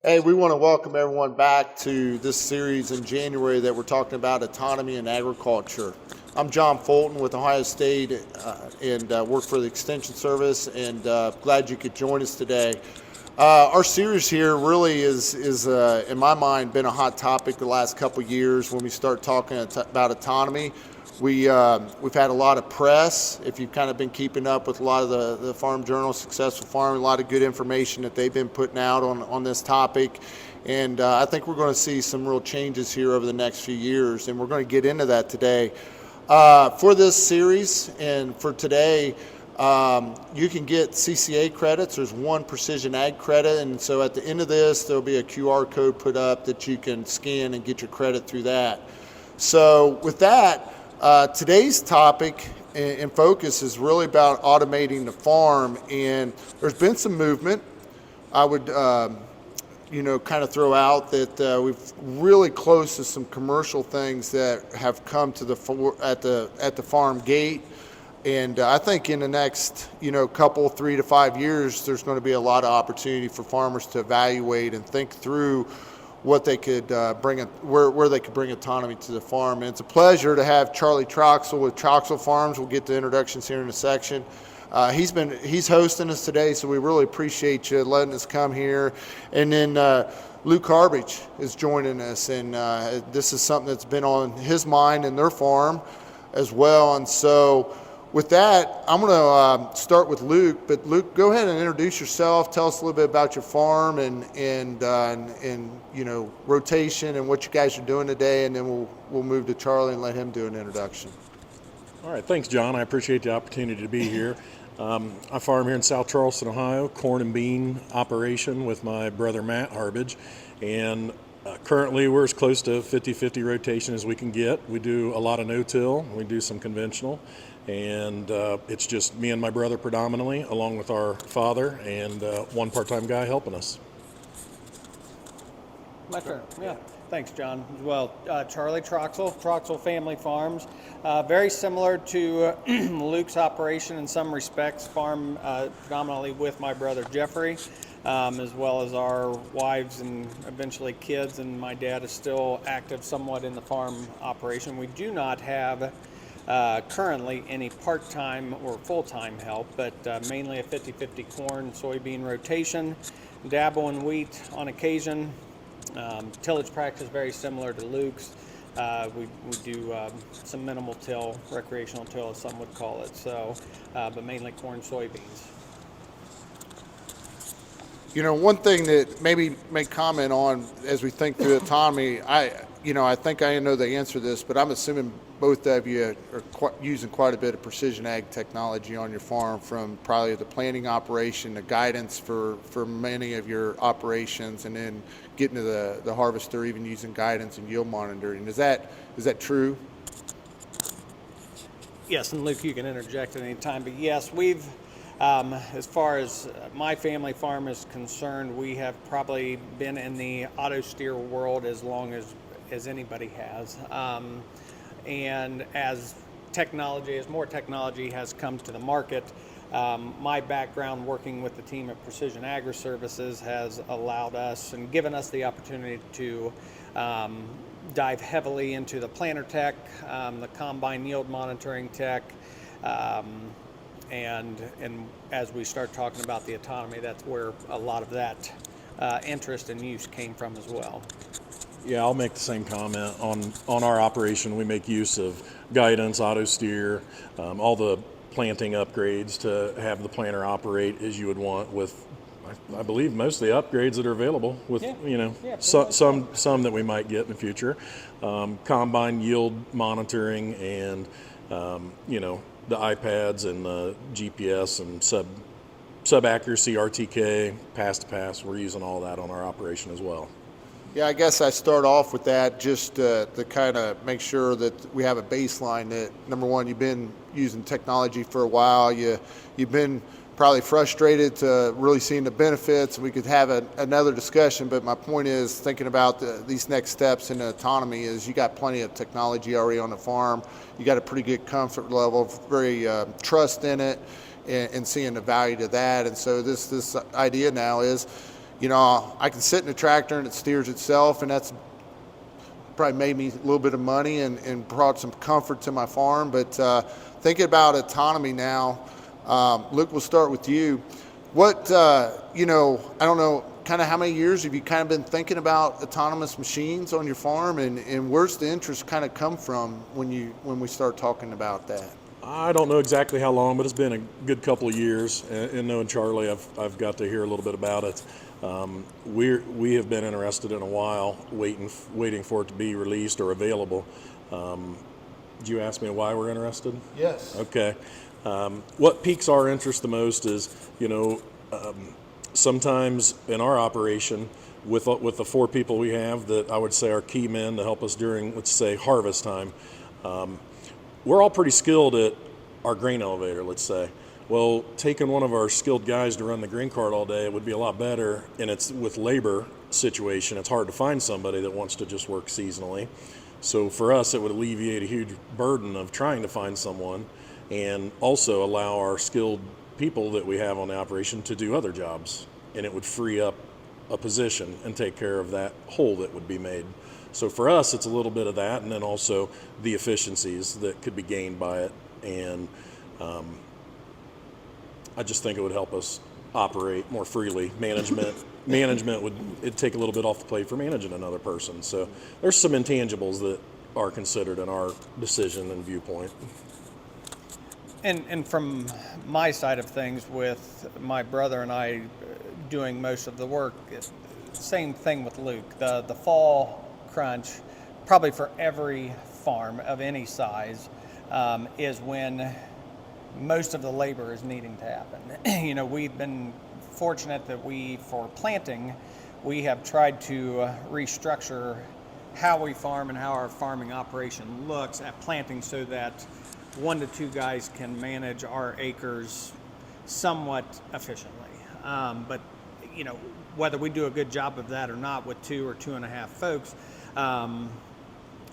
Hey, we want to welcome everyone back to this series in January that we're talking about autonomy in agriculture. I'm John Fulton with Ohio State and work for the Extension Service, and glad you could join us today. Our series here really is in my mind, been a hot topic the last couple of years when we start talking about autonomy. We've had a lot of press. If you've kind of been keeping up with a lot of the Farm Journal, Successful Farming, a lot of good information that they've been putting out on this topic. And I think we're going to see some real changes here over the next few years, and we're going to get into that today. For this series and for today, you can get CCA credits. There's one Precision Ag credit, and so at the end of this, there'll be a QR code put up that you can scan and get your credit through that. So with that, today's topic and focus is really about automating the farm, and there's been some movement. I would, kind of throw out that we've really close to some commercial things that have come to at the farm gate, and I think in the next, couple 3 to 5 years, there's going to be a lot of opportunity for farmers to evaluate and think through what they could where they could bring autonomy to the farm. And it's a pleasure to have Charlie Troxel with Troxel Farms. We'll get to introductions here in a section. He's hosting us today, so we really appreciate you letting us come here. And then Luke Harbage is joining us, and this is something that's been on his mind and their farm as well. And so with that, I'm going to start with Luke. But Luke, go ahead and introduce yourself. Tell us a little bit about your farm and rotation and what you guys are doing today, and then we'll move to Charlie and let him do an introduction. All right, thanks, John. I appreciate the opportunity to be here. I farm here in South Charleston, Ohio, corn and bean operation with my brother Matt Harbage, and currently we're as close to 50-50 rotation as we can get. We do a lot of no-till, we do some conventional, and it's just me and my brother predominantly, along with our father and one part-time guy helping us. My turn, yeah. Thanks, John. Well, Charlie Troxel Family Farms. Very similar to Luke's operation in some respects, farm predominantly with my brother Jeffrey, as well as our wives and eventually kids, and my dad is still active somewhat in the farm operation. We do not have currently any part-time or full-time help, but mainly a 50-50 corn, soybean rotation, dabble in wheat on occasion. Tillage practice very similar to Luke's. We do some minimal till, recreational till as some would call it, so, but mainly corn, soybeans. One thing that maybe make comment on as we think through autonomy, I think I know the answer to this, but I'm assuming both of you are using quite a bit of precision ag technology on your farm, from probably the planting operation, the guidance for many of your operations, and then getting to the harvest, or even using guidance and yield monitoring. Is that true? Yes, and Luke, you can interject at any time, but yes, we've, as far as my family farm is concerned, we have probably been in the auto steer world as long as anybody has. And as more technology has come to the market, my background working with the team at Precision Agri Services has allowed us and given us the opportunity to dive heavily into the planter tech, the combine yield monitoring tech, and as we start talking about the autonomy, that's where a lot of that interest and use came from as well. Yeah, I'll make the same comment on our operation. We make use of guidance, auto steer, all the planting upgrades to have the planter operate as you would want with, I believe, most of the upgrades that are available with, some that we might get in the future. Combine yield monitoring and, the iPads and the GPS and sub accuracy RTK, pass to pass. We're using all that on our operation as well. Yeah, I guess I start off with that just to kind of make sure that we have a baseline that, number one, you've been using technology for a while. You've been probably frustrated to really seeing the benefits. We could have another discussion, but my point is, thinking about these next steps in autonomy, is you got plenty of technology already on the farm. You got a pretty good comfort level, very trust in it, and seeing the value to that. And so this idea now is, I can sit in a tractor and it steers itself, and that's probably made me a little bit of money and brought some comfort to my farm. But thinking about autonomy now, Luke, we'll start with you. What, I don't know, kind of how many years have you kind of been thinking about autonomous machines on your farm, and where's the interest kind of come from when we start talking about that? I don't know exactly how long, but it's been a good couple of years. And knowing Charlie, I've got to hear a little bit about it. We have been interested in a while, waiting for it to be released or available. Did you ask me why we're interested? Yes. Okay. What piques our interest the most is, sometimes in our operation, with the 4 people we have that I would say are key men to help us during, let's say, harvest time, we're all pretty skilled at our grain elevator, let's say. Well, taking one of our skilled guys to run the grain cart all day, it would be a lot better. And it's with labor situation, it's hard to find somebody that wants to just work seasonally. So for us, it would alleviate a huge burden of trying to find someone, and also allow our skilled people that we have on the operation to do other jobs. And it would free up a position and take care of that hole that would be made. So for us, it's a little bit of that, and then also the efficiencies that could be gained by it. And I just think it would help us operate more freely. Management would it'd take a little bit off the plate for managing another person. So there's some intangibles that are considered in our decision and viewpoint. And from my side of things, with my brother and I doing most of the work, same thing with Luke. The fall crunch, probably for every farm of any size, is when most of the labor is needing to happen. We've been fortunate that for planting, we have tried to restructure how we farm and how our farming operation looks at planting, so that 1 to 2 guys can manage our acres somewhat efficiently. But whether we do a good job of that or not with 2 or 2.5 folks,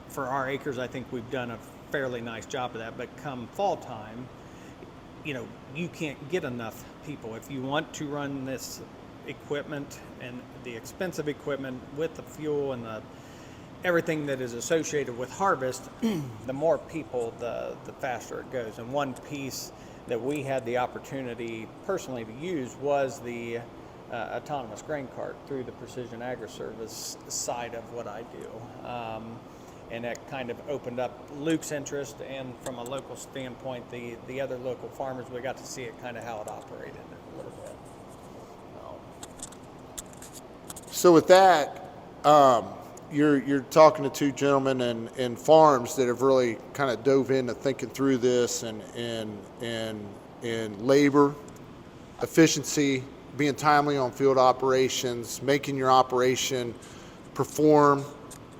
for our acres, I think we've done a fairly nice job of that. But come fall time, you can't get enough people. If you want to run this equipment and the expensive equipment with the fuel and everything that is associated with harvest, the more people, the faster it goes. And one piece that we had the opportunity personally to use was the autonomous grain cart through the Precision Agri-Service side of what I do. And that kind of opened up Luke's interest, and from a local standpoint, the other local farmers, we got to see it kind of how it operated a little bit. So with that, you're talking to 2 gentlemen and farms that have really kind of dove into thinking through this and labor, efficiency, being timely on field operations, making your operation perform,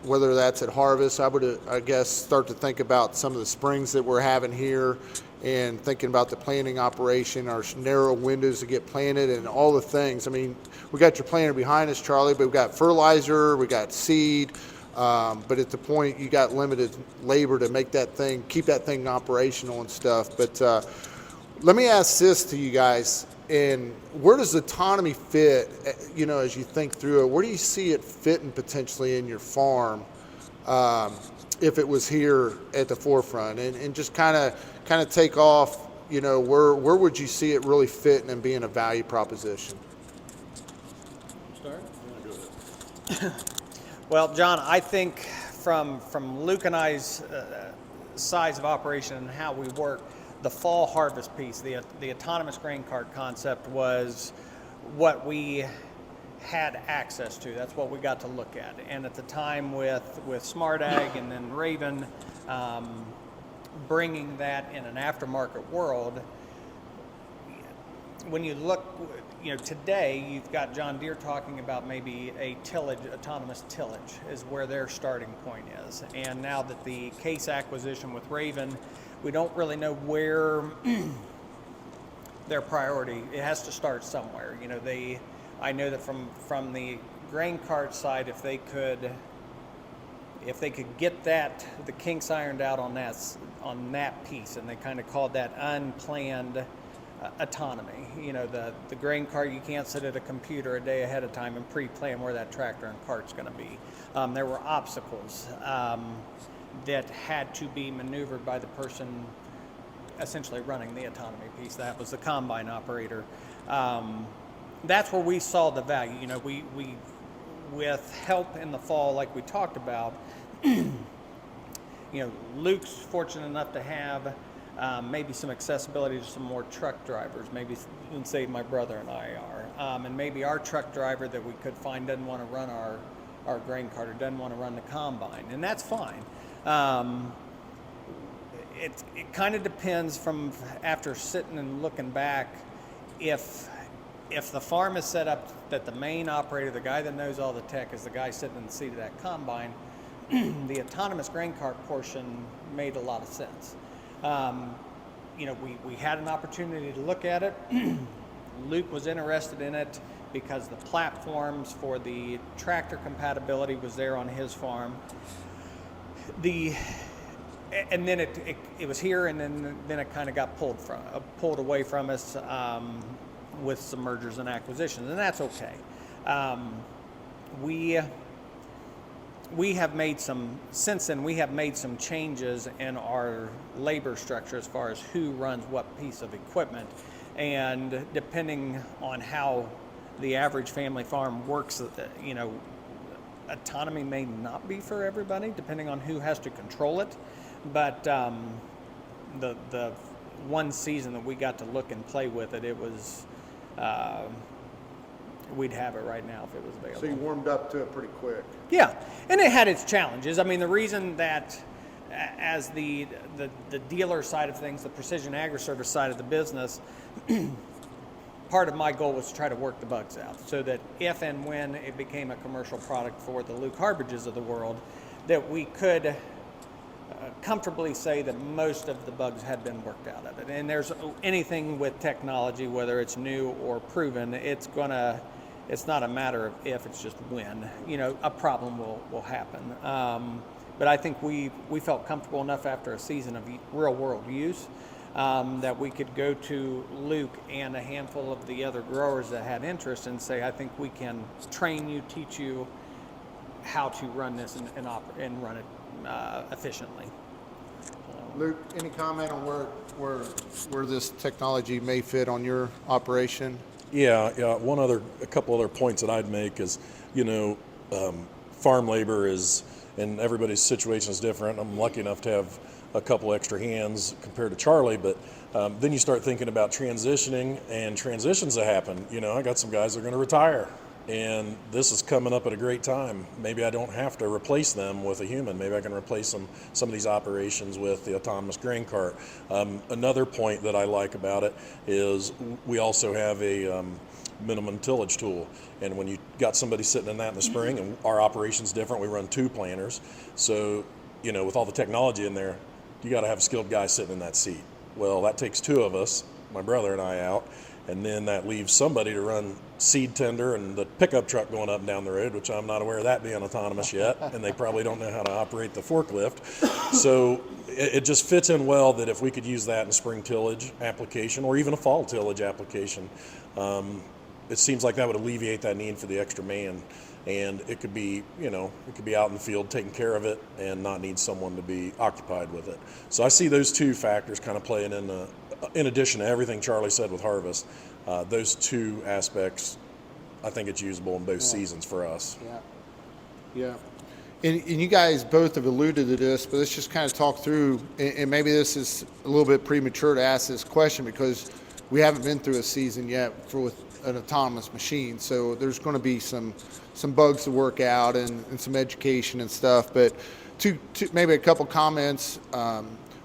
whether that's at harvest. I guess, start to think about some of the springs that we're having here, and thinking about the planting operation, our narrow windows to get planted, and all the things. I mean, we got your planter behind us, Charlie, but we've got fertilizer, we got seed, but at the point you got limited labor to make that thing, keep that thing operational and stuff. But let me ask this to you guys. And where does autonomy fit, as you think through it? Where do you see it fitting potentially in your farm if it was here at the forefront? And just kind of take off, where would you see it really fitting and being a value proposition? Start? Well, John, I think from Luke and I's size of operation and how we work, the fall harvest piece, the autonomous grain cart concept, was what we had access to. That's what we got to look at. And at the time with Smart Ag and then Raven, bringing that in an aftermarket world, when you look, today you've got John Deere talking about maybe a autonomous tillage is where their starting point is. And now that the Case acquisition with Raven, we don't really know where their priority. It has to start somewhere. I know that from the grain cart side, if they could get the kinks ironed out on that piece, and they kind of called that unplanned autonomy. You know, the grain cart, you can't sit at a computer a day ahead of time and pre-plan where that tractor and cart's going to be. There were obstacles that had to be maneuvered by the person essentially running the autonomy piece. That was the combine operator. That's where we saw the value. You know, we with help in the fall, like we talked about, you know, Luke's fortunate enough to have maybe some accessibility to some more truck drivers, maybe than say my brother and I are. And maybe our truck driver that we could find doesn't want to run our grain cart or doesn't want to run the combine, and that's fine. It kind of depends from after sitting and looking back, if the farm is set up that the main operator, the guy that knows all the tech, is the guy sitting in the seat of that combine, the autonomous grain cart portion made a lot of sense. You know, we had an opportunity to look at it. Luke was interested in it because the platforms for the tractor compatibility was there on his farm. And then it was here, and then it kind of got pulled away from us with some mergers and acquisitions, and that's okay. We have made since then we have made some changes in our labor structure as far as who runs what piece of equipment, and depending on how the average family farm works, you know, autonomy may not be for everybody depending on who has to control it. But the one season that we got to look and play with it, it was we'd have it right now if it was available. So you warmed up to it pretty quick. Yeah, and it had its challenges. I mean, the reason that as the dealer side of things, the Precision Agri-Service side of the business, part of my goal was to try to work the bugs out so that if and when it became a commercial product for the Luke Harbages of the world, that we could comfortably say that most of the bugs had been worked out of it. And there's anything with technology, whether it's new or proven, it's not a matter of if, it's just when. You know, a problem will happen. But I think we felt comfortable enough after a season of real world use that we could go to Luke and a handful of the other growers that had interest and say, I think we can train you, teach you how to run this and run it efficiently. Luke, any comment on where this technology may fit on your operation? Yeah. A couple other points that I'd make is, you know, farm labor is, and everybody's situation is different. I'm lucky enough to have a couple extra hands compared to Charlie, but then you start thinking about transitioning and transitions that happen. You know, I got some guys that are going to retire, and this is coming up at a great time. Maybe I don't have to replace them with a human. Maybe I can replace some of these operations with the autonomous grain cart. Another point that I like about it is we also have a minimum tillage tool, and when you got somebody sitting in that in the spring, and our operation's different, we run 2 planters, so you know, with all the technology in there, you got to have a skilled guy sitting in that seat. Well, that takes 2 of us, my brother and I, out, and then that leaves somebody to run seed tender and the pickup truck going up and down the road, which I'm not aware of that being autonomous yet, and they probably don't know how to operate the forklift. So it just fits in well that if we could use that in spring tillage application or even a fall tillage application, it seems like that would alleviate that need for the extra man. And it could be, you know, it could be out in the field taking care of it and not need someone to be occupied with it. So I see those 2 factors kind of playing in addition to everything Charlie said with harvest. Those 2 aspects, I think it's usable in both seasons for us. Yeah. And you guys both have alluded to this, but let's just kind of talk through, and maybe this is a little bit premature to ask this question because we haven't been through a season yet with an autonomous machine. So there's going to be some bugs to work out and some education and stuff. But to maybe a couple comments.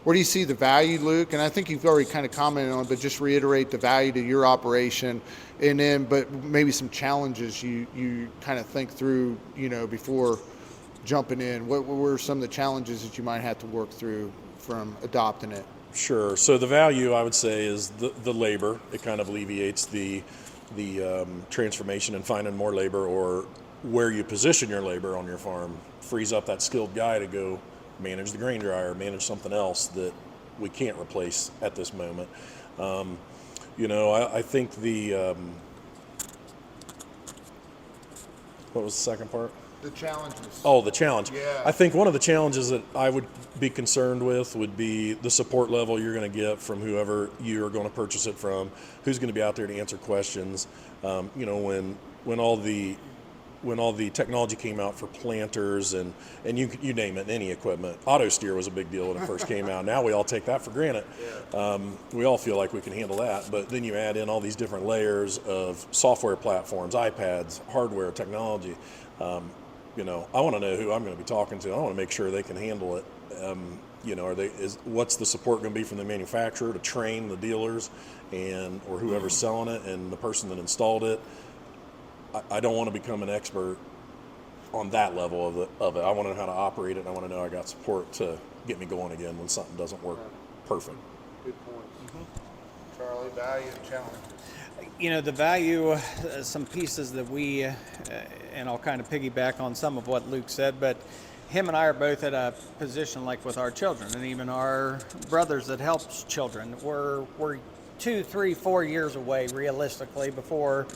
Where do you see the value, Luke? And I think you've already kind of commented on it, but just reiterate the value to your operation, and then, but maybe some challenges you kind of think through, you know, before jumping in. What were some of the challenges that you might have to work through from adopting it? Sure. So the value, I would say, is the labor. It kind of alleviates the transformation and finding more labor, or where you position your labor on your farm frees up that skilled guy to go manage the grain dryer, manage something else that we can't replace at this moment. I think what was the second part? The challenges. Oh, the challenge. Yeah. I think one of the challenges that I would be concerned with would be the support level you're going to get from whoever you are going to purchase it from, who's going to be out there to answer questions. When all the technology came out for planters and you name it, any equipment, auto steer was a big deal when it first came out. Now we all take that for granted. Yeah. We all feel like we can handle that, but then you add in all these different layers of software platforms, iPads, hardware, technology. I want to know who I'm going to be talking to. I want to make sure they can handle it. What's the support going to be from the manufacturer to train the dealers or whoever's selling it and the person that installed it? I don't want to become an expert on that level of it. I want to know how to operate it, and I want to know I got support to get me going again when something doesn't work perfect. Good points. Charlie, value and challenges. The value, some pieces that we, and I'll kind of piggyback on some of what Luke said, but him and I are both at a position like with our children and even our brothers that helps children. We're 2, 3, 4 years away realistically before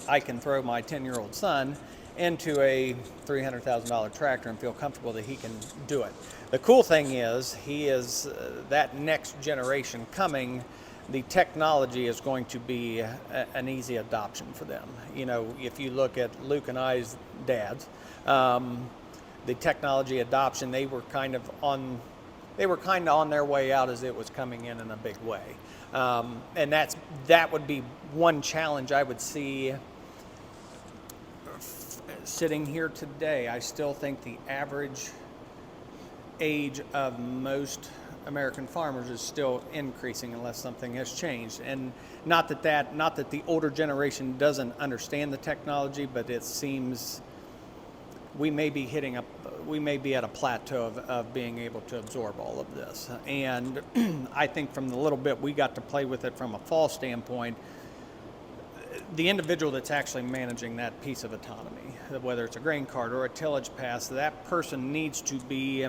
I can throw my 10-year-old son into a $300,000 tractor and feel comfortable that he can do it. The cool thing is he is that next generation coming. The technology is going to be an easy adoption for them. If you look at Luke and I's dads, the technology adoption, they were kind of on their way out as it was coming in a big way. And that would be one challenge I would see sitting here today. I still think the average age of most American farmers is still increasing unless something has changed. And not that the older generation doesn't understand the technology, but it seems we may be at a plateau of being able to absorb all of this. And I think from the little bit we got to play with it from a fall standpoint, the individual that's actually managing that piece of autonomy, whether it's a grain cart or a tillage pass, that person needs to be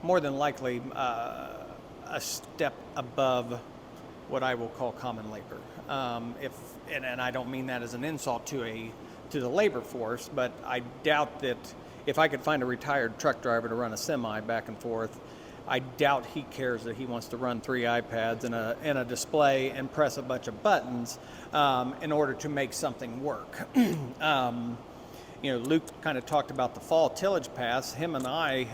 more than likely a step above what I will call common labor. And I don't mean that as an insult to the labor force, but I doubt that if I could find a retired truck driver to run a semi back and forth, I doubt he cares that he wants to run 3 iPads and a display and press a bunch of buttons in order to make something work. Luke kind of talked about the fall tillage pass. Him and I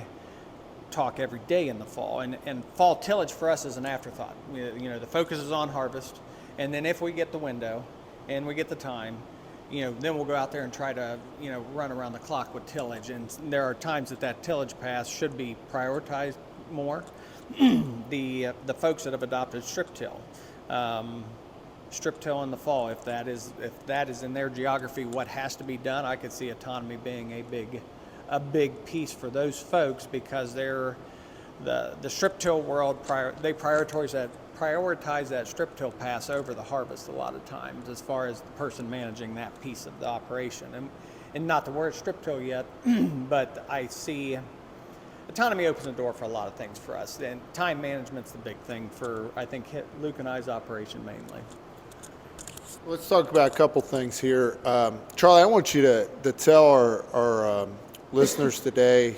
talk every day in the fall, and fall tillage for us is an afterthought. The focus is on harvest, and then if we get the window and we get the time, then we'll go out there and try to run around the clock with tillage. And there are times that tillage pass should be prioritized more. The folks that have adopted strip till in the fall, if that is in their geography what has to be done, I could see autonomy being a big piece for those folks, because they're the strip till world. They prioritize that strip till pass over the harvest a lot of times, as far as the person managing that piece of the operation. And not the word strip till yet, but I see autonomy opens the door for a lot of things for us. And time management's the big thing for, I think, Luke and I's operation mainly. Let's talk about a couple things here. Charlie, I want you to tell our listeners today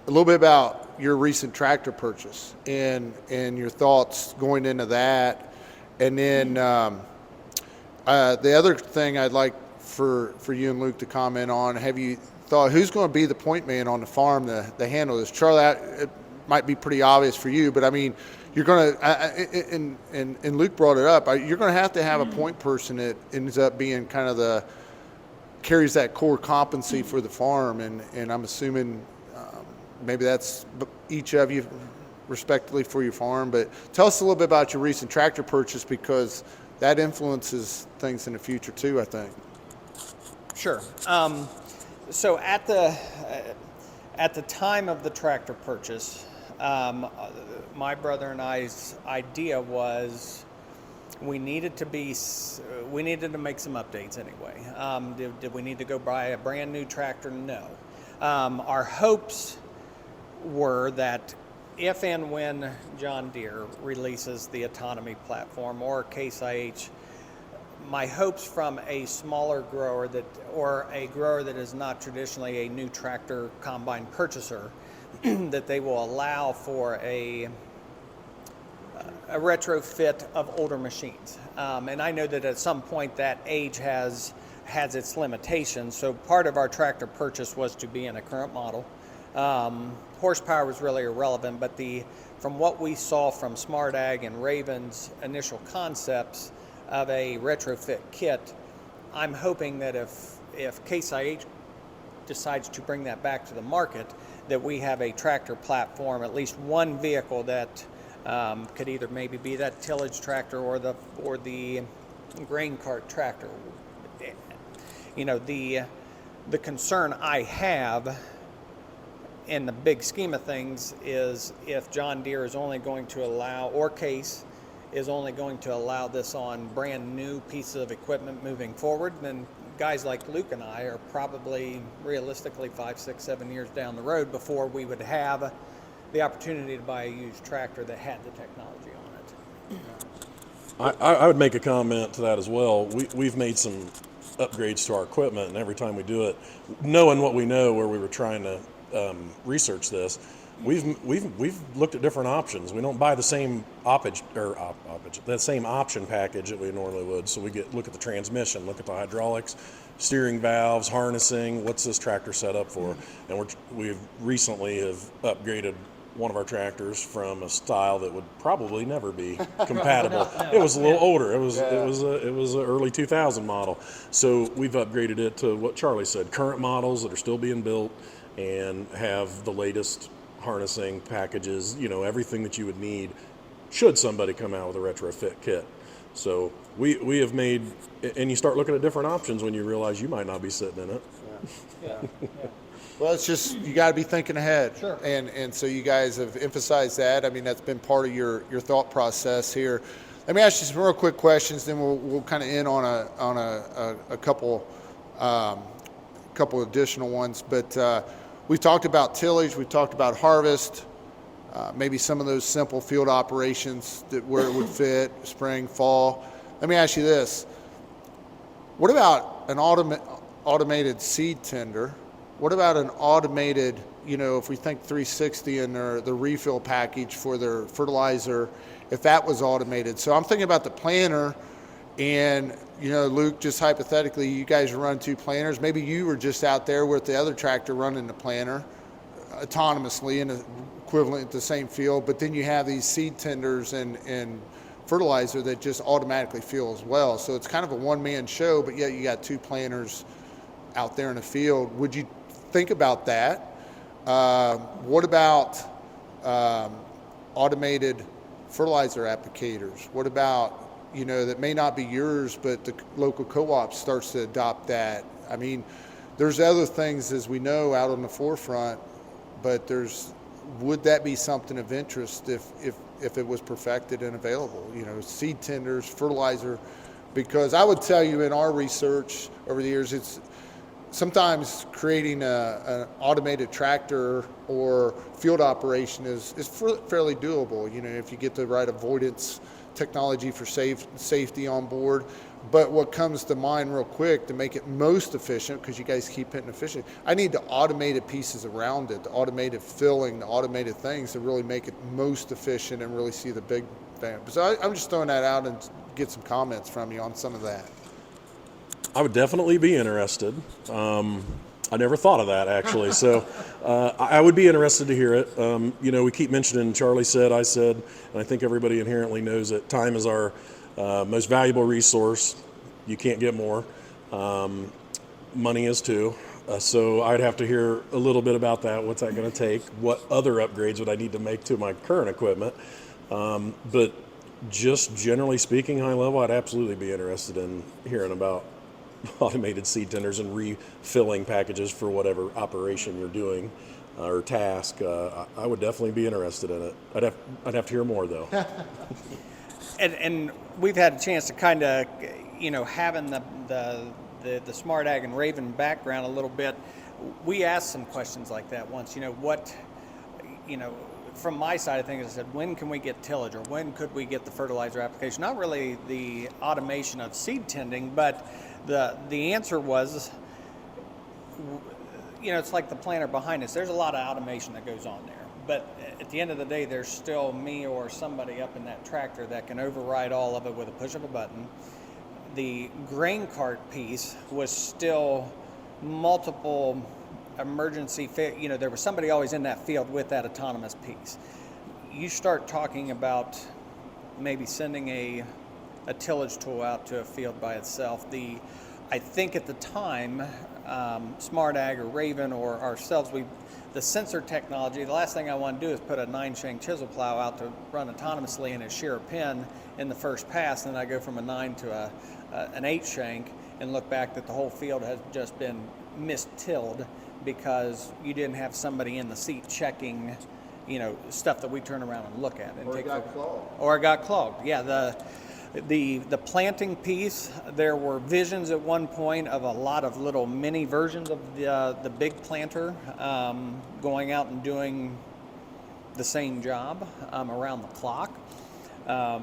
a little bit about your recent tractor purchase and your thoughts going into that. And then the other thing I'd like for you and Luke to comment on, have you thought who's going to be the point man on the farm to handle this? Charlie, it might be pretty obvious for you, but I mean, you're going to, and Luke brought it up, you're going to have a point person that ends up being kind of carries that core competency for the farm, and I'm assuming maybe that's each of you respectively for your farm. But tell us a little bit about your recent tractor purchase, because that influences things in the future too, I think. Sure. So at the time of the tractor purchase, my brother and I's idea was we needed to make some updates anyway. Did we need to go buy a brand new tractor? No. Our hopes were that if and when John Deere releases the autonomy platform or Case IH, my hopes from a smaller grower or a grower that is not traditionally a new tractor combine purchaser, that they will allow for a retrofit of older machines. And I know that at some point that age has its limitations. So part of our tractor purchase was to be in a current model. Horsepower was really irrelevant, but from what we saw from Smart Ag and Raven's initial concepts of a retrofit kit, I'm hoping that if Case IH decides to bring that back to the market, that we have a tractor platform, at least one vehicle that could either maybe be that tillage tractor or the grain cart tractor. You know, the concern I have in the big scheme of things is if John Deere is only going to allow, or Case is only going to allow this on brand new pieces of equipment moving forward, then guys like Luke and I are probably realistically 5, 6, 7 years down the road before we would have the opportunity to buy a used tractor that had the technology on it. I would make a comment to that as well. We've made some upgrades to our equipment, and every time we do it, knowing what we know where we were trying to research this, we've looked at different options. We don't buy the same the same option package that we normally would. So we look at the transmission, look at the hydraulics, steering valves, harnessing. What's this tractor set up for? And we've recently have upgraded one of our tractors from a style that would probably never be compatible. It was a little older. It was an early 2000 model. So we've upgraded it to what Charlie said, current models that are still being built and have the latest harnessing packages, everything that you would need should somebody come out with a retrofit kit. So we have made, and you start looking at different options when you realize you might not be sitting in it. Yeah. Well, it's just, you got to be thinking ahead. Sure. And so you guys have emphasized that. I mean, that's been part of your thought process here. Let me ask you some real quick questions, then we'll kind of end on a couple additional ones. But we've talked about tillage, we've talked about harvest, maybe some of those simple field operations where it would fit, spring, fall. Let me ask you this. What about an automated seed tender? What about an automated, if we think 360 and the refill package for their fertilizer, if that was automated? So I'm thinking about the planter, and, Luke, just hypothetically, you guys run 2 planters. Maybe you were just out there with the other tractor running the planter autonomously in the equivalent the same field, but then you have these seed tenders and fertilizer that just automatically fill as well. So it's kind of a one-man show, but yet you got 2 planters out there in the field. Would you think about that? What about automated fertilizer applicators? What about, that may not be yours, but the local co-op starts to adopt that? I mean, there's other things, as we know, out on the forefront, but would that be something of interest if it was perfected and available? Seed tenders, fertilizer, because I would tell you in our research over the years, it's sometimes creating an automated tractor or field operation is fairly doable, if you get the right avoidance technology for safety on board. But what comes to mind real quick to make it most efficient, because you guys keep hitting efficient, I need the automated pieces around it, the automated filling, the automated things to really make it most efficient and really see the big thing. So I'm just throwing that out and get some comments from you on some of that. I would definitely be interested. I never thought of that, actually. So I would be interested to hear it. We keep mentioning, Charlie said, I said, and I think everybody inherently knows that time is our most valuable resource. You can't get more. Money is too. So I'd have to hear a little bit about that. What's that going to take? What other upgrades would I need to make to my current equipment? But just generally speaking, high level, I'd absolutely be interested in hearing about automated seed tenders and refilling packages for whatever operation you're doing or task. I would definitely be interested in it. I'd have to hear more though. And we've had a chance to kind of, having the Smart Ag and Raven background a little bit, we asked some questions like that once. from my side of things, I said, when can we get tillage, or when could we get the fertilizer application? Not really the automation of seed tending, but the answer was, it's like the planter behind us. There's a lot of automation that goes on there. But at the end of the day, there's still me or somebody up in that tractor that can override all of it with a push of a button. The grain cart piece was still multiple emergency, there was somebody always in that field with that autonomous piece. You start talking about maybe sending a tillage tool out to a field by itself. I think at the time, Smart Ag or Raven or ourselves, the sensor technology, the last thing I want to do is put a 9-shank chisel plow out to run autonomously in a Shearer pin in the first pass, and then I go from a 9 to an 8-shank and look back that the whole field has just been mistilled because you didn't have somebody in the seat checking, stuff that we turn around and look at. And Or it got clogged. Or it got clogged. Yeah, the planting piece, there were visions at one point of a lot of little mini versions of the big planter going out and doing the same job around the clock. I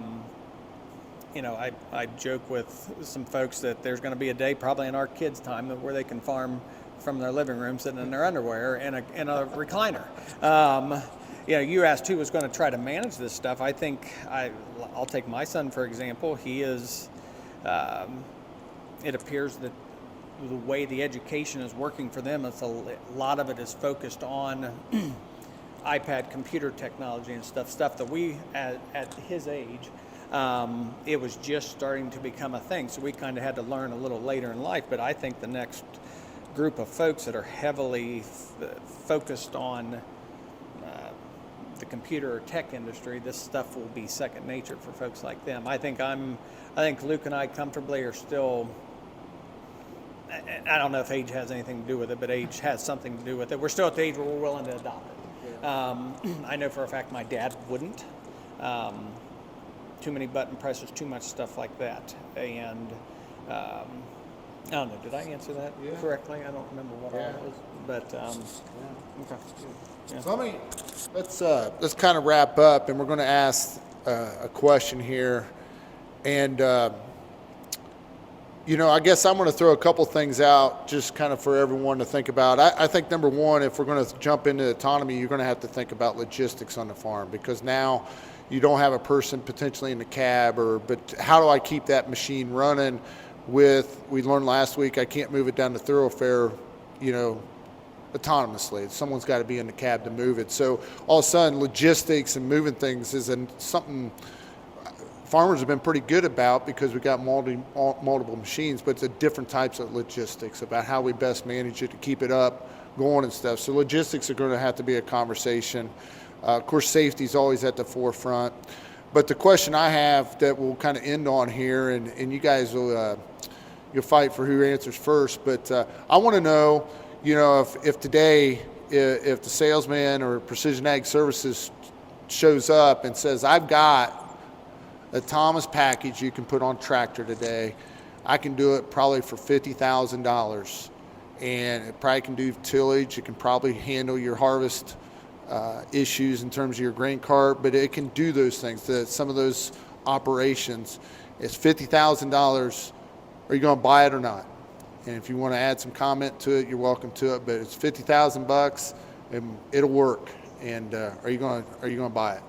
joke with some folks that there's going to be a day probably in our kids' time where they can farm from their living room sitting in their underwear in a recliner. You asked who was going to try to manage this stuff. I think I'll take my son, for example. He is, it appears that the way the education is working for them, a lot of it is focused on iPad computer technology and stuff that we, at his age, it was just starting to become a thing. So we kind of had to learn a little later in life. But I think the next group of folks that are heavily focused on the computer or tech industry, this stuff will be second nature for folks like them. I think Luke and I comfortably are still, I don't know if age has anything to do with it, but age has something to do with it. We're still at the age where we're willing to adopt it. I know for a fact my dad wouldn't. Too many button presses, too much stuff like that. And I don't know, did I answer that correctly? I don't remember what all it was, but okay. Yeah. So let's kind of wrap up, and we're going to ask a question here, and I guess I'm going to throw a couple things out just kind of for everyone to think about. I think number one, if we're going to jump into autonomy, you're going to have to think about logistics on the farm, because now you don't have a person potentially in the cab, but how do I keep that machine running? We learned last week, I can't move it down the thoroughfare, autonomously. Someone's got to be in the cab to move it. So all of a sudden, logistics and moving things isn't something farmers have been pretty good about, because we got multiple machines, but it's a different types of logistics about how we best manage it to keep it up, going and stuff. So logistics are going to have to be a conversation. Of course, safety is always at the forefront. But the question I have that we'll kind of end on here, and you guys will you'll fight for who answers first, but I want to know, if today, if the salesman or Precision Ag Services shows up and says, I've got a Thomas package you can put on tractor today, I can do it probably for $50,000, and it probably can do tillage, it can probably handle your harvest issues in terms of your grain cart, but it can do those things, some of those operations. It's $50,000. Are you going to buy it or not? And if you want to add some comment to it, you're welcome to it. But it's $50,000 and it'll work. And are you going to buy it?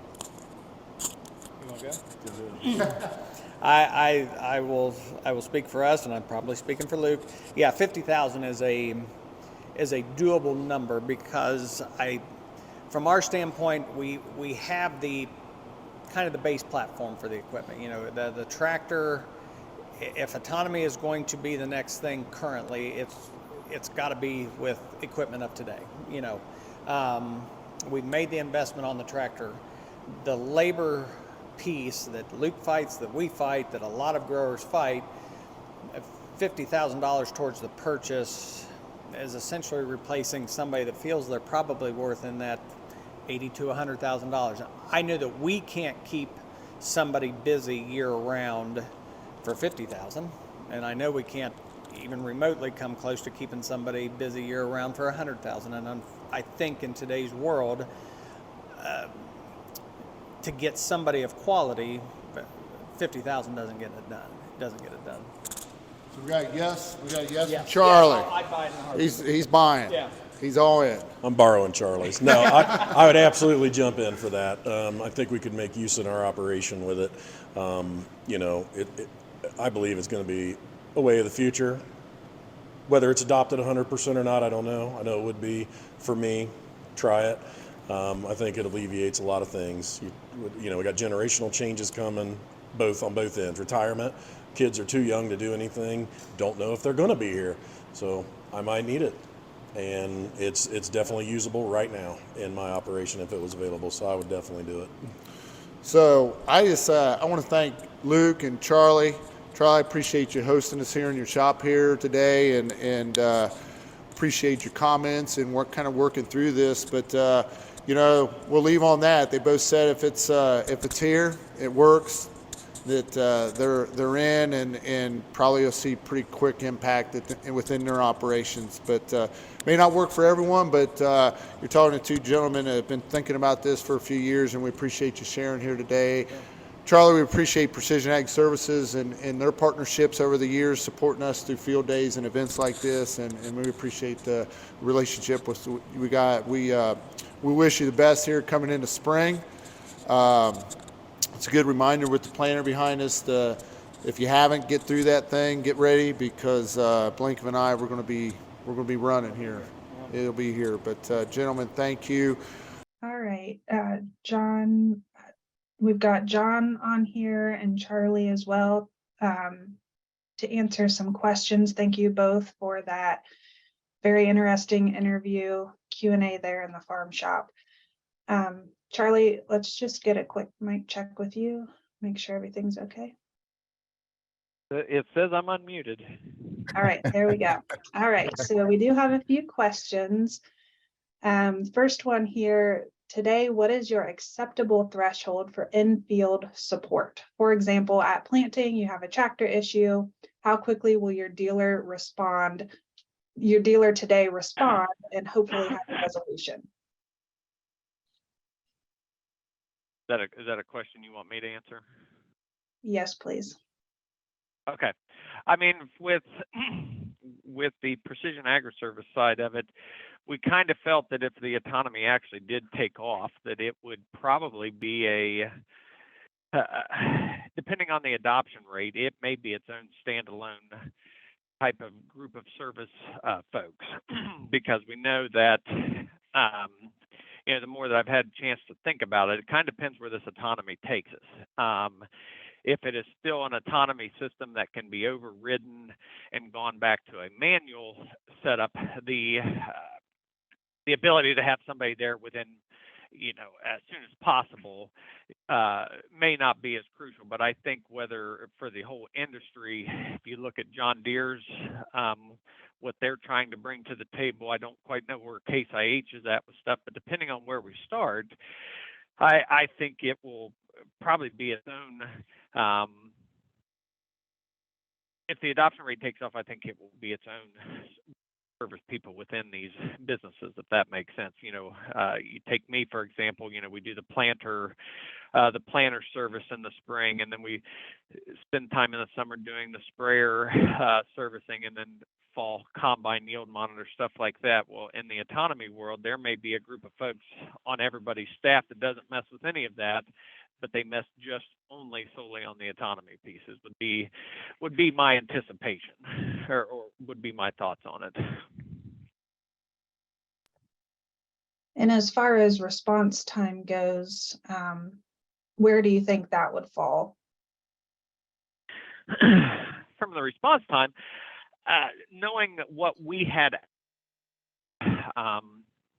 You want to go? I will speak for us, and I'm probably speaking for Luke. Yeah, 50,000 is a doable number, because from our standpoint, we have the kind of the base platform for the equipment. The tractor. If autonomy is going to be the next thing currently, it's got to be with equipment of today. We've made the investment on the tractor. The labor piece that Luke fights, that we fight, that a lot of growers fight, $50,000 towards the purchase is essentially replacing somebody that feels they're probably worth in that $80,000 to $100,000. I know that we can't keep somebody busy year-round for $50,000, and I know we can't even remotely come close to keeping somebody busy year-round for $100,000. And I think in today's world, to get somebody of quality, but 50,000 doesn't get it done. Doesn't get it done. So we got a yes Yeah. from Charlie. Yeah, I'd buy it in a heartbeat. He's buying. Yeah. He's all in. I'm borrowing Charlie's. No, I would absolutely jump in for that. I think we could make use in our operation with it. I believe it's going to be a way of the future. Whether it's adopted 100% or not, I don't know. I know it would be for me. Try it. I think it alleviates a lot of things. We got generational changes coming, on both ends. Retirement, kids are too young to do anything. Don't know if they're going to be here, so I might need it. And it's definitely usable right now in my operation if it was available. So I would definitely do it. So I want to thank Luke and Charlie. Charlie, appreciate you hosting us here in your shop here today, and appreciate your comments and working through this. But we'll leave on that. They both said if it's here, it works. That they're in, and probably you'll see pretty quick impact within their operations. But may not work for everyone, but you're talking to two gentlemen that have been thinking about this for a few years, and we appreciate you sharing here today. Yeah. Charlie, we appreciate Precision Ag Services and their partnerships over the years, supporting us through field days and events like this, and we appreciate the relationship we got. We wish you the best here coming into spring. It's a good reminder with the planter behind us. If you haven't, get through that thing, get ready, because blink of an eye, we're going to be running here. It'll be here. But gentlemen, thank you. All right, John. We've got John on here and Charlie as well to answer some questions. Thank you both for that very interesting interview Q&A there in the farm shop. Charlie, let's just get a quick mic check with you. Make sure everything's okay. It says I'm unmuted. All right, there we go. All right, so we do have a few questions. First one here. Today, what is your acceptable threshold for in-field support? For example, at planting, you have a tractor issue. How quickly will your dealer today respond and hopefully have a resolution? Is that a question you want me to answer? Yes, please. Okay. I mean, with the Precision Agri Service side of it, we kind of felt that if the autonomy actually did take off, that it would probably be depending on the adoption rate, it may be its own standalone type of group of service folks, because we know that the more that I've had a chance to think about it, it kind of depends where this autonomy takes us. If it is still an autonomy system that can be overridden and gone back to a manual setup, the ability to have somebody there within, as soon as possible, may not be as crucial. But I think whether for the whole industry, if you look at John Deere's, what they're trying to bring to the table, I don't quite know where Case IH is at with stuff, but depending on where we start, I think it will probably be its own. If the adoption rate takes off, I think it will be its own service people within these businesses, if that makes sense. You take me, for example, we do the planter service in the spring, and then we spend time in the summer doing the sprayer servicing, and then fall combine yield monitor, stuff like that. Well, in the autonomy world, there may be a group of folks on everybody's staff that doesn't mess with any of that, but they mess just solely on the autonomy pieces, would be my anticipation, or would be my thoughts on it. And as far as response time goes, where do you think that would fall? From the response time, knowing what we had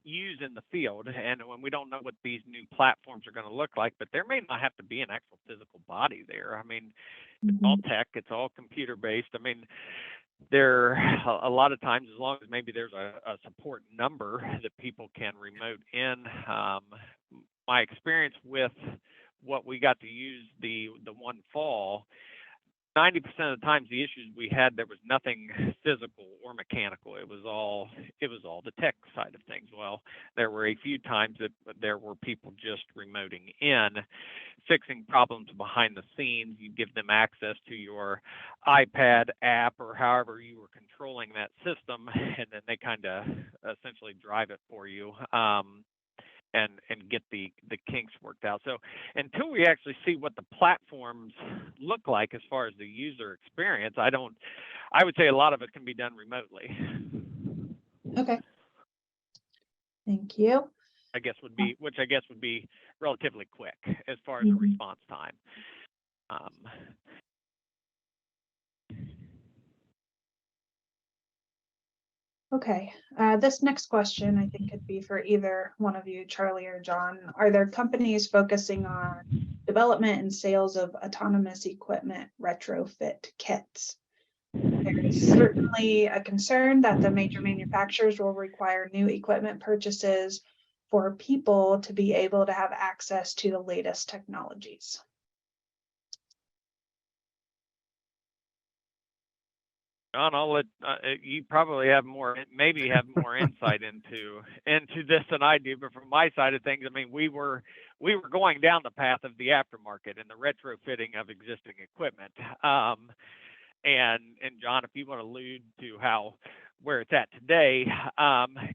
used in the field, and when we don't know what these new platforms are going to look like, but there may not have to be an actual physical body there. I mean, it's all tech, it's all computer based. I mean, there a lot of times, as long as maybe there's a support number that people can remote in. My experience with what we got to use the one fall, 90% of the times the issues we had, there was nothing physical or mechanical. It was all the tech side of things. Well, there were a few times that there were people just remoting in, fixing problems behind the scenes. You give them access to your iPad app or however you were controlling that system, and then they kind of essentially drive it for you. And get the kinks worked out. So until we actually see what the platforms look like as far as the user experience, I would say a lot of it can be done remotely. Okay. Thank you. Which I guess would be relatively quick as far as the response time. Okay, this next question I think could be for either one of you, Charlie or John. Are there companies focusing on development and sales of autonomous equipment retrofit kits? There is certainly a concern that the major manufacturers will require new equipment purchases for people to be able to have access to the latest technologies. John, I'll let you probably have more insight into this than I do. But from my side of things, I mean, we were going down the path of the aftermarket and the retrofitting of existing equipment. And John, if you want to allude to where it's at today,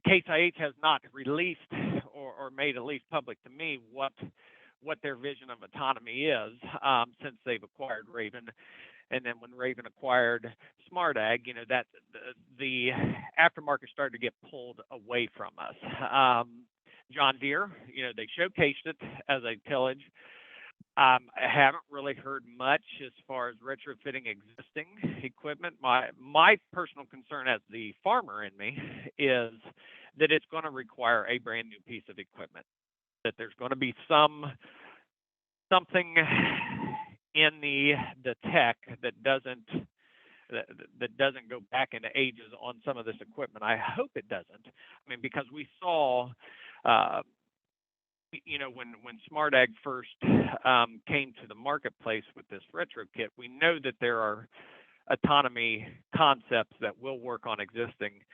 Case IH has not released or made at least public to me what their vision of autonomy is since they've acquired Raven. And then when Raven acquired Smart Ag, that the aftermarket started to get pulled away from us. John Deere, they showcased it as a tillage. I haven't really heard much as far as retrofitting existing equipment. My personal concern as the farmer in me is that it's going to require a brand new piece of equipment, that there's going to be something in the tech that doesn't go back into ages on some of this equipment. I hope it doesn't. I mean, because we saw, when Smart Ag first came to the marketplace with this retro kit, we know that there are autonomy concepts that will work on existing,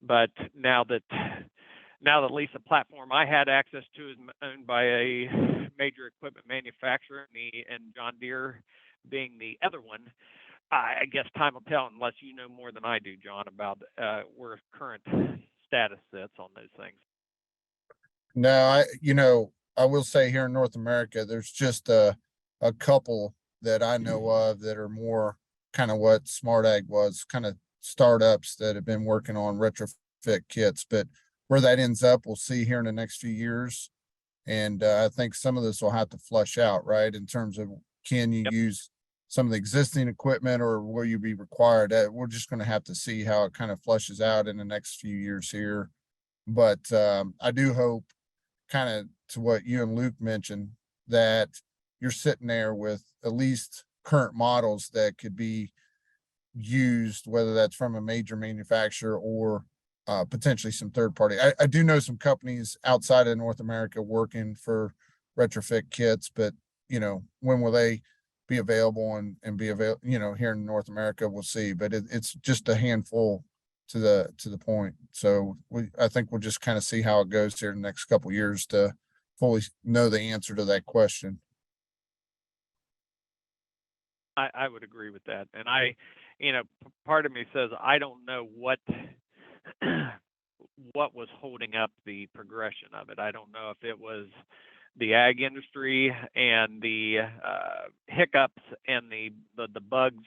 but now that at least the platform I had access to is owned by a major equipment manufacturer, and John Deere being the other one, I guess time will tell, unless you know more than I do, John, about where current status sits on those things. No, I will say here in North America, there's just a couple that I know of that are more kind of what Smart Ag was, kind of startups that have been working on retrofit kits, but where that ends up, we'll see here in the next few years. And I think some of this will have to flush out, right? In terms of, can you use some of the existing equipment, or will you be required? We're just going to have to see how it kind of flushes out in the next few years here. But I do hope, kind of to what you and Luke mentioned, that you're sitting there with at least current models that could be used, whether that's from a major manufacturer or potentially some third party. I do know some companies outside of North America working for retrofit kits, but when will they be available and be available, here in North America, we'll see, but it's just a handful to the point. So I think we'll just kind of see how it goes here in the next couple of years to fully know the answer to that question. I would agree with that. And part of me says, I don't know what was holding up the progression of it. I don't know if it was the ag industry and the hiccups and the bugs,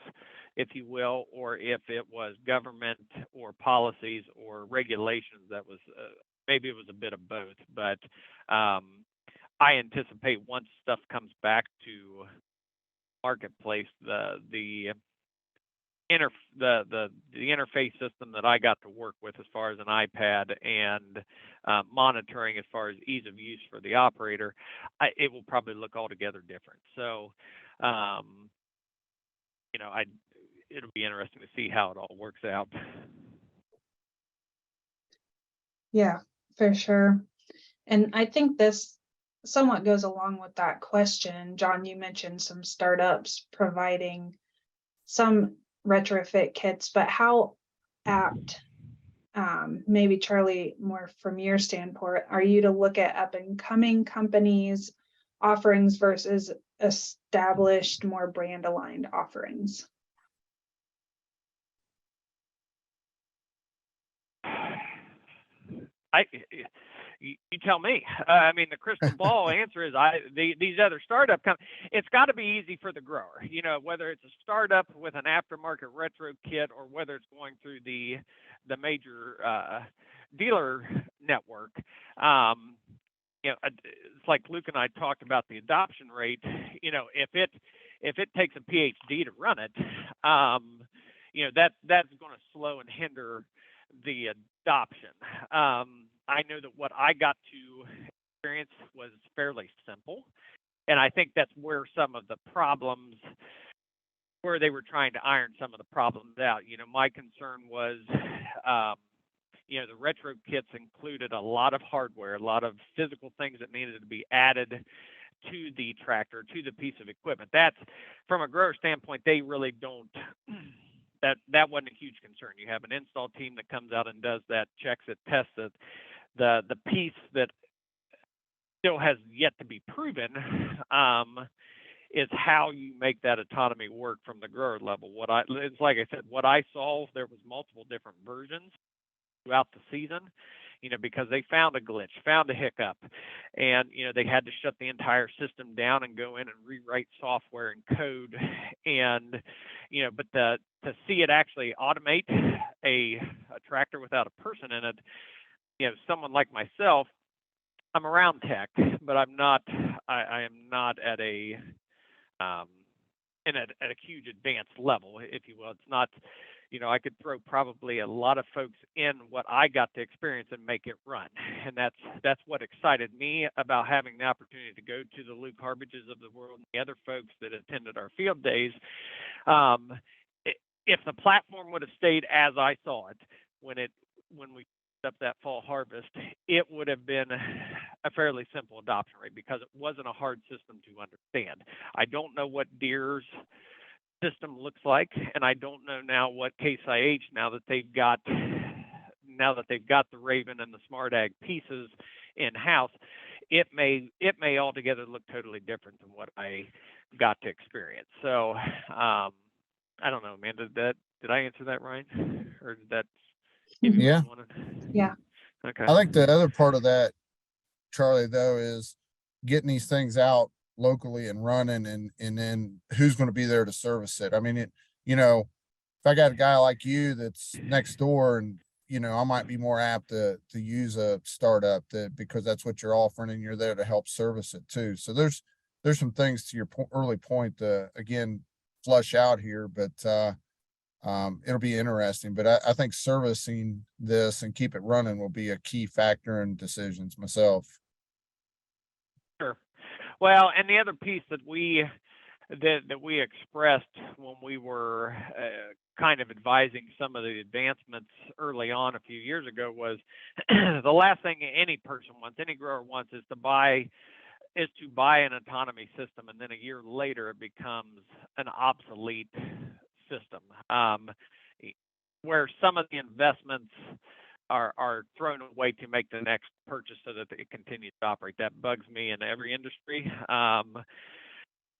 if you will, or if it was government or policies or regulations that was, maybe it was a bit of both. But I anticipate once stuff comes back to marketplace, the interface system that I got to work with as far as an iPad and monitoring as far as ease of use for the operator, it will probably look altogether different. So, it'll be interesting to see how it all works out. Yeah, for sure. And I think this somewhat goes along with that question. John, you mentioned some startups providing some retrofit kits, but how apt, maybe Charlie, more from your standpoint, are you to look at up and coming companies' offerings versus established, more brand aligned offerings? You tell me. I mean, the crystal ball answer is these other startup companies. It's got to be easy for the grower. You know, whether it's a startup with an aftermarket retro kit or whether it's going through the major dealer network. You know, it's like Luke and I talked about the adoption rate. You know, if it takes a PhD to run it, you know, that's going to slow and hinder the adoption. I know that what I got to experience was fairly simple, and I think that's where some of the problems, where they were trying to iron some of the problems out. You know, my concern was, you know, the retro kits included a lot of hardware, a lot of physical things that needed to be added to the tractor, to the piece of equipment. That's, from a grower standpoint, they really don't. That wasn't a huge concern. You have an install team that comes out and does that, checks it, tests it. The piece that still has yet to be proven is how you make that autonomy work from the grower level. It's like I said, what I saw, there was multiple different versions throughout the season, you know, because they found a glitch, found a hiccup, and, you know, they had to shut the entire system down and go in and rewrite software and code. And, you know, but to see it actually automate a tractor without a person in it, you know, someone like myself, I'm around tech, but I am not at a at a huge advanced level, if you will. It's not, you know, I could throw probably a lot of folks in what I got to experience and make it run. And that's what excited me about having the opportunity to go to the Luke Harbages of the world and the other folks that attended our field days. If the platform would have stayed as I saw it when we up that fall harvest, it would have been a fairly simple adoption rate because it wasn't a hard system to understand. I don't know what Deere's system looks like, and I don't know now what Case IH, now that they've got the Raven and the Smart Ag pieces in house, it may altogether look totally different than what I got to experience. So I don't know, man. Did I answer that right, or did that? Yeah. Yeah. Okay. I think the other part of that, Charlie, though, is getting these things out locally and running, and then who's going to be there to service it. I mean, you know, if I got a guy like you that's next door, and, you know, I might be more apt to use a startup because that's what you're offering and you're there to help service it too. So there's some things to your early point to, again, flush out here, but it'll be interesting. But I think servicing this and keep it running will be a key factor in decisions myself. Sure. Well, and the other piece that we expressed when we were kind of advising some of the advancements early on a few years ago was the last thing any person wants, any grower wants, is to buy an autonomy system, and then a year later it becomes an obsolete system, where some of the investments are thrown away to make the next purchase so that it continues to operate. That bugs me in every industry.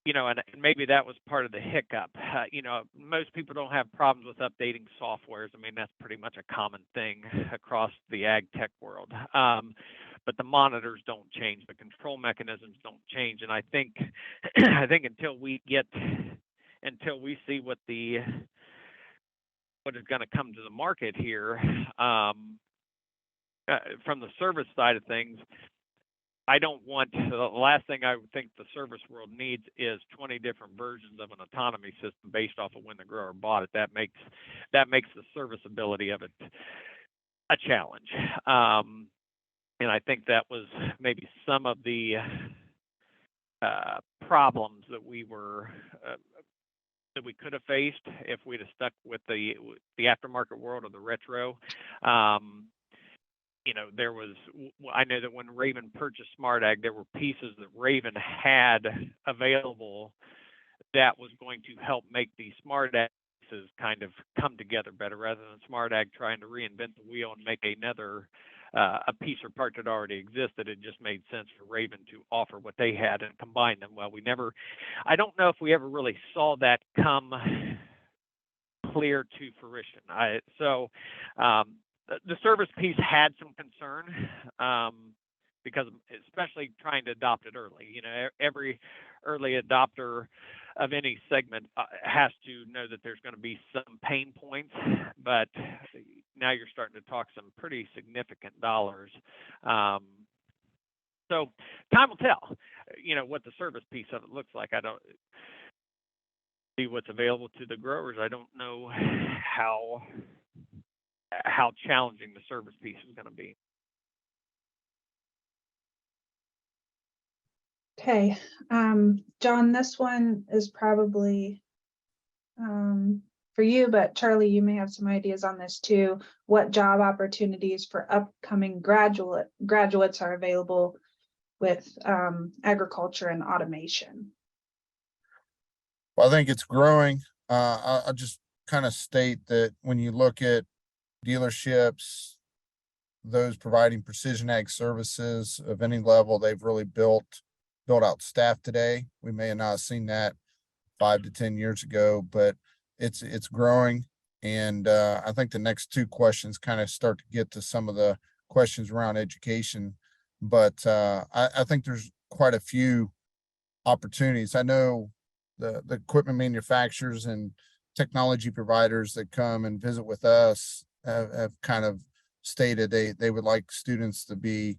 You know, and maybe that was part of the hiccup. You know, most people don't have problems with updating softwares. I mean, that's pretty much a common thing across the ag tech world. But the monitors don't change, the control mechanisms don't change, and I think until we see what is going to come to the market here from the service side of things, I don't want the last thing I would think the service world needs is 20 different versions of an autonomy system based off of when the grower bought it. That makes the serviceability of it a challenge. And I think that was maybe some of the problems that we could have faced if we'd have stuck with the aftermarket world of the retro. You know, I know that when Raven purchased Smart Ag, there were pieces that Raven had available that was going to help make the smart ag kind of come together better rather than smart ag trying to reinvent the wheel and make another a piece or part that already existed. It just made sense for Raven to offer what they had and combine them. Well, I don't know if we ever really saw that come clear to fruition. The service piece had some concern because especially trying to adopt it early. You know, every early adopter of any segment has to know that there's going to be some pain points, but now you're starting to talk some pretty significant dollars. So time will tell, you know, what the service piece of it looks like. I don't see what's available to the growers. I don't know how challenging the service piece is going to be. Okay, John, this one is probably for you, but Charlie, you may have some ideas on this too. What job opportunities for upcoming graduates are available with agriculture and automation? Well, I think it's growing. I'll just kind of state that when you look at dealerships, those providing precision ag services of any level, they've really built out staff today. We may have not seen that 5 to 10 years ago, but it's growing. And I think the next two questions kind of start to get to some of the questions around education. But I think there's quite a few opportunities. I know the equipment manufacturers and technology providers that come and visit with us have kind of stated they would like students to be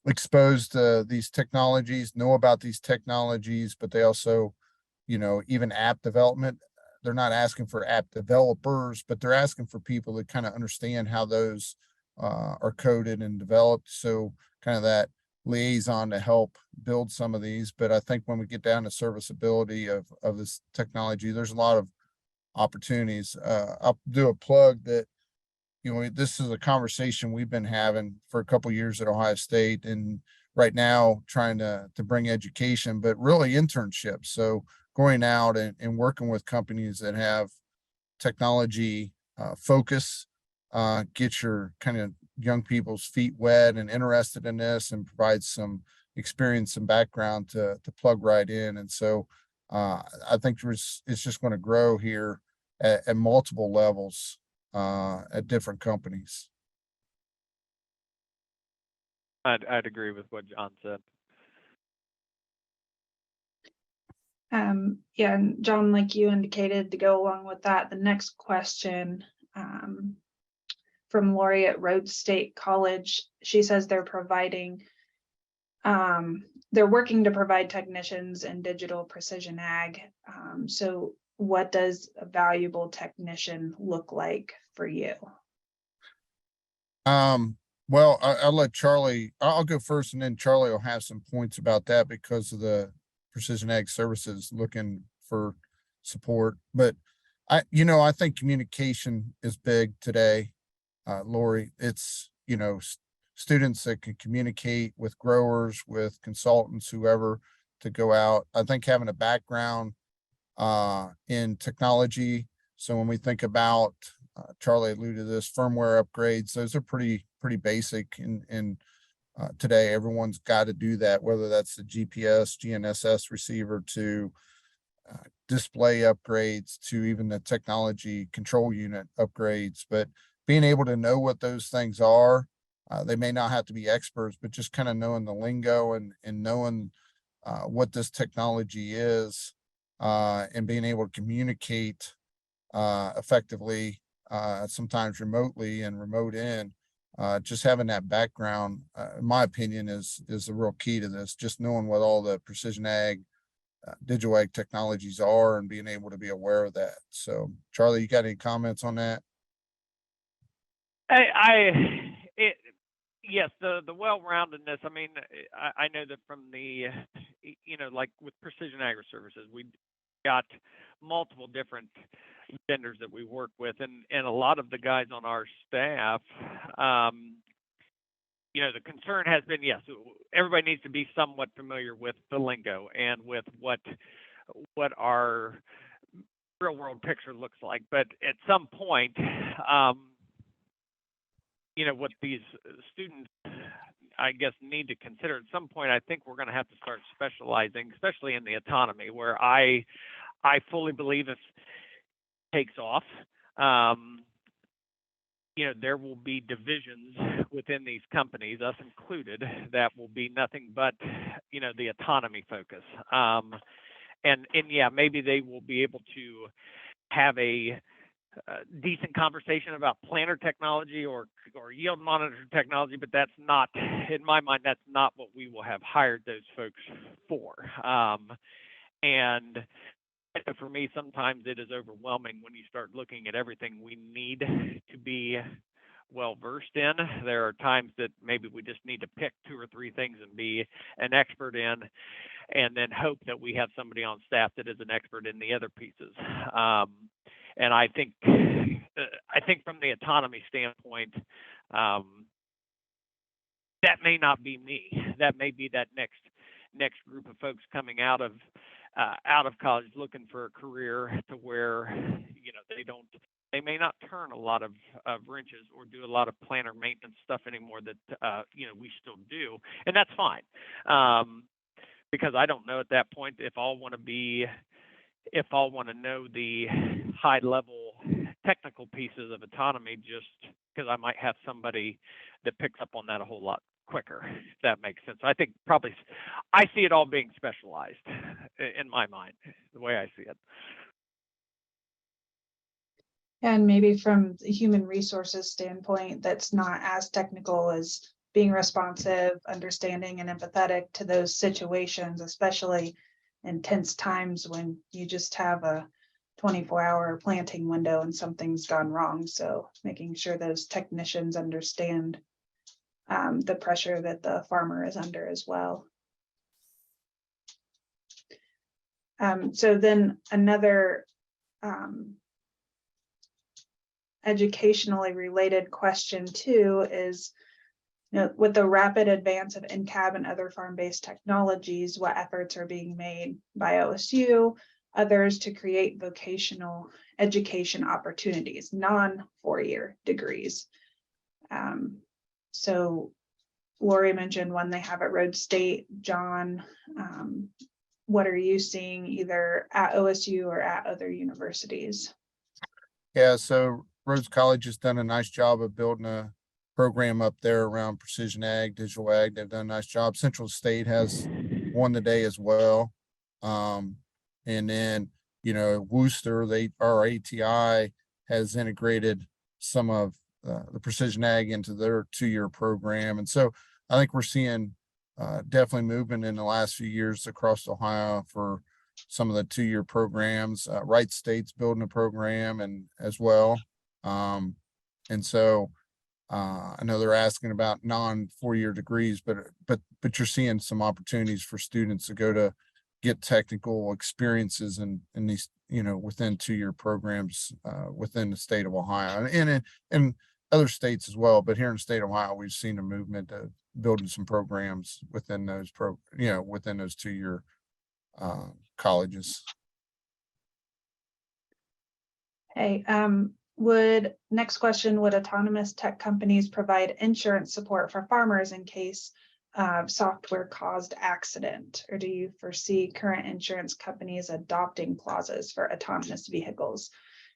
exposed to these technologies, know about these technologies, but they also, you know, even app development. They're not asking for app developers, but they're asking for people that kind of understand how those are coded and developed. So kind of that liaison to help build some of these. But I think when we get down to serviceability of this technology, there's a lot of opportunities. I'll do a plug that, you know, this is a conversation we've been having for a couple of years at Ohio State, and right now trying to bring education, but really internships. So going out and working with companies that have technology focus, get your kind of young people's feet wet and interested in this, and provide some experience and background to plug right in. And so I think it's just going to grow here at multiple levels at different companies. I'd agree with what John said. Yeah, and John, like you indicated, to go along with that, the next question from Lori at Rhodes State College, she says they're working to provide technicians in digital precision ag. So what does a valuable technician look like for you? Well, I'll let Charlie, I'll go first, and then Charlie will have some points about that because of the precision ag services looking for support. But I think communication is big today. Lori, it's, you know, students that can communicate with growers, with consultants, whoever, to go out. I think having a background in technology. So when we think about, Charlie alluded to this, firmware upgrades, those are pretty basic. And today, everyone's got to do that, whether that's the GPS, GNSS receiver, to display upgrades, to even the technology control unit upgrades. But being able to know what those things are, they may not have to be experts, but just kind of knowing the lingo and knowing what this technology is, and being able to communicate effectively, sometimes remotely and remote in, just having that background, in my opinion, is the real key to this. Just knowing what all the precision ag, digital ag technologies are, and being able to be aware of that. So, Charlie, you got any comments on that? Yes, the well-roundedness. I mean, I know that from the, like with Precision Agri Services, we got multiple different vendors that we work with, and a lot of the guys on our staff the concern has been, yes, everybody needs to be somewhat familiar with the lingo and with what our real world picture looks like. But at some point, what these students, I guess, need to consider at some point, I think we're going to have to start specializing, especially in the autonomy, where I fully believe if it takes off, there will be divisions within these companies, us included, that will be nothing but, the autonomy focus. And yeah, maybe they will be able to have a decent conversation about planner technology or yield monitor technology, but that's not, in my mind, that's not what we will have hired those folks for. And for me, sometimes it is overwhelming when you start looking at everything we need to be well versed in. There are times that maybe we just need to pick 2 or 3 things and be an expert in, and then hope that we have somebody on staff that is an expert in the other pieces. And I think from the autonomy standpoint, that may not be me. That may be that next group of folks coming out of college looking for a career to where they may not turn a lot of wrenches or do a lot of planner maintenance stuff anymore that we still do, and that's fine, because I don't know at that point if I'll want to know the high level technical pieces of autonomy, just because I might have somebody that picks up on that a whole lot quicker, if that makes sense. I think probably I see it all being specialized in my mind, the way I see it. And maybe from the human resources standpoint, that's not as technical as being responsive, understanding, and empathetic to those situations, especially in tense times when you just have a 24-hour planting window and something's gone wrong. So making sure those technicians understand the pressure that the farmer is under as well. So then another educationally related question too is, with the rapid advance of in-cab and other farm-based technologies, what efforts are being made by OSU, others, to create vocational education opportunities, non-4-year degrees? So Lori mentioned one they have at Rhodes State. John, what are you seeing either at OSU or at other universities? Yeah, so Rhodes College has done a nice job of building a program up there around precision ag, digital ag. They've done a nice job. Central State has one today as well. And then, Worcester, our ATI has integrated some of the precision ag into their 2-year program. And so I think we're seeing definitely movement in the last few years across Ohio for some of the 2-year programs. Wright State's building a program and as well. And so I know they're asking about non-4-year degrees, but you're seeing some opportunities for students to go to get technical experiences in these, within 2-year programs within the state of Ohio and in other states as well. But here in the state of Ohio, we've seen a movement of building some programs within those within those 2-year colleges. Hey, next question, would autonomous tech companies provide insurance support for farmers in case of software caused accident? Or do you foresee current insurance companies adopting clauses for autonomous vehicles?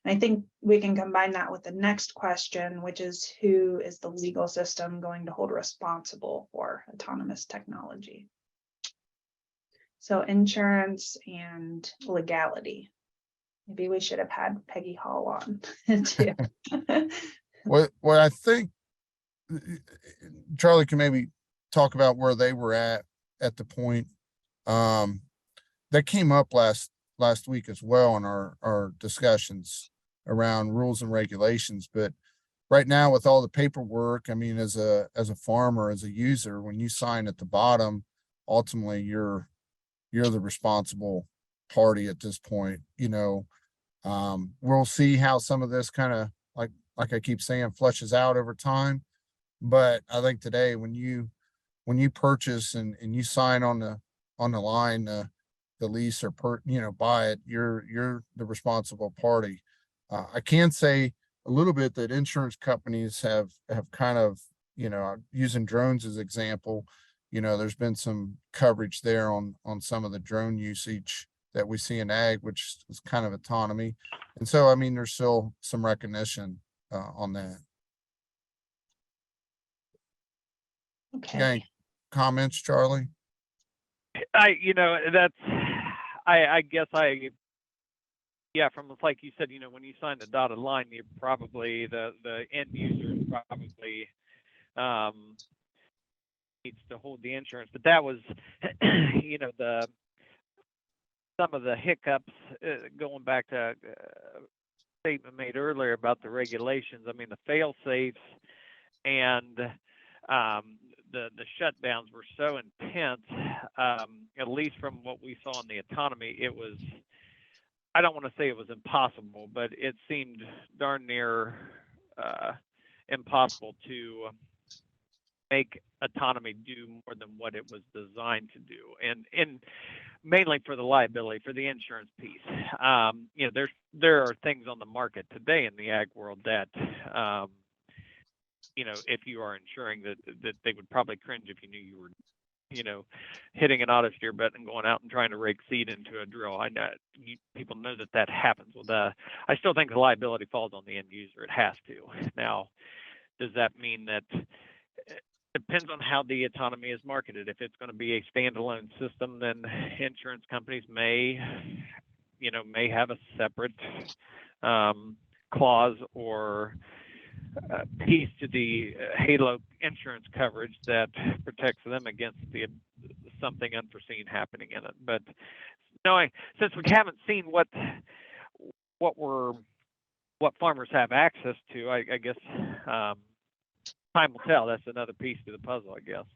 And I think we can combine that with the next question, which is, who is the legal system going to hold responsible for autonomous technology? So insurance and legality. Maybe we should have had Peggy Hall on too. What I think Charlie can maybe talk about where they were at the point that came up last week as well in our discussions around rules and regulations. But right now, with all the paperwork, I mean, as a farmer, as a user, when you sign at the bottom, ultimately you're the responsible party at this point. We'll see how some of this kind of, like I keep saying, flushes out over time. But I think today when you purchase and you sign on the line, the lease or buy it, you're the responsible party. I can say a little bit that insurance companies have kind of, using drones as example, there's been some coverage there on some of the drone usage that we see in ag, which is kind of autonomy. And so, I mean, there's still some recognition on that. Okay. Got any comments, Charlie? I guess yeah, from like you said, when you sign the dotted line, you probably the end user probably needs to hold the insurance. But that was, some of the hiccups going back to a statement made earlier about the regulations. I mean, the fail safes and the shutdowns were so intense, at least from what we saw in the autonomy, it was, I don't want to say it was impossible, but it seemed darn near impossible to make autonomy do more than what it was designed to do. And mainly for the liability, for the insurance piece. There are things on the market today in the ag world that, if you are insuring that they would probably cringe if you knew you were, hitting an auto steer bed and going out and trying to rake seed into a drill. I know people know that happens. Well, I still think the liability falls on the end user. It has to. Now, does that mean that? Depends on how the autonomy is marketed. If it's going to be a standalone system, then insurance companies may have a separate clause or piece to the Halo insurance coverage that protects them against something unforeseen happening in it. But since we haven't seen what farmers have access to, I guess. Time will tell. That's another piece to the puzzle, I guess.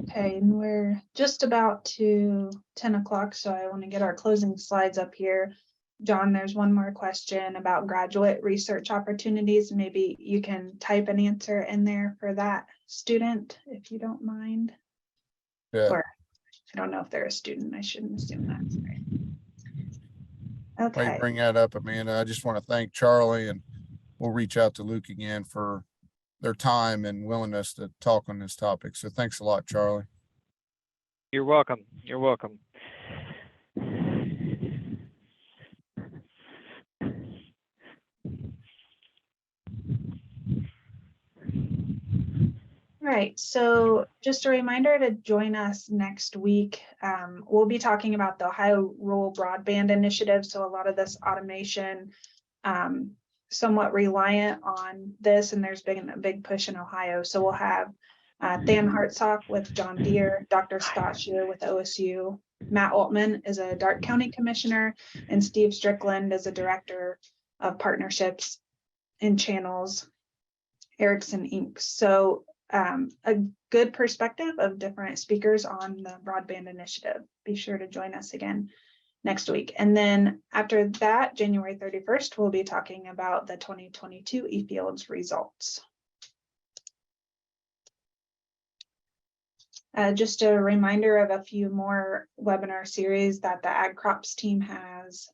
Okay, and we're just about to 10 o'clock, so I want to get our closing slides up here. John, there's one more question about graduate research opportunities. Maybe you can type an answer in there for that student, if you don't mind. Yeah. Or I don't know if they're a student. I shouldn't assume that. Sorry. Okay. While you bring that up, Amanda, I just want to thank Charlie, and we'll reach out to Luke again for their time and willingness to talk on this topic. So thanks a lot, Charlie. You're welcome. You're welcome. Right, so just a reminder to join us next week. We'll be talking about the Ohio Rural Broadband Initiative. So a lot of this automation, somewhat reliant on this, and there's been a big push in Ohio. So we'll have Dan Hartsock with John Deere, Dr. Scott Shearer with OSU, Matt Aultman is a Darke County Commissioner, and Steve Strickland is a Director of Partnerships and Channels, Ericsson Inc. So a good perspective of different speakers on the broadband initiative. Be sure to join us again next week. And then after that, January 31st, we'll be talking about the 2022 eFields results. Just a reminder of a few more webinar series that the Ag Crops team has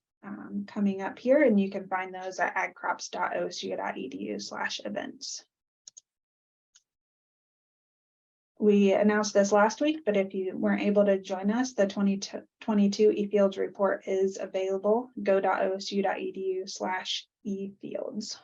coming up here, and you can find those at agcrops.osu.edu/events. We announced this last week, but if you weren't able to join us, the 2022 eFields report is available, go.osu.edu/eFields.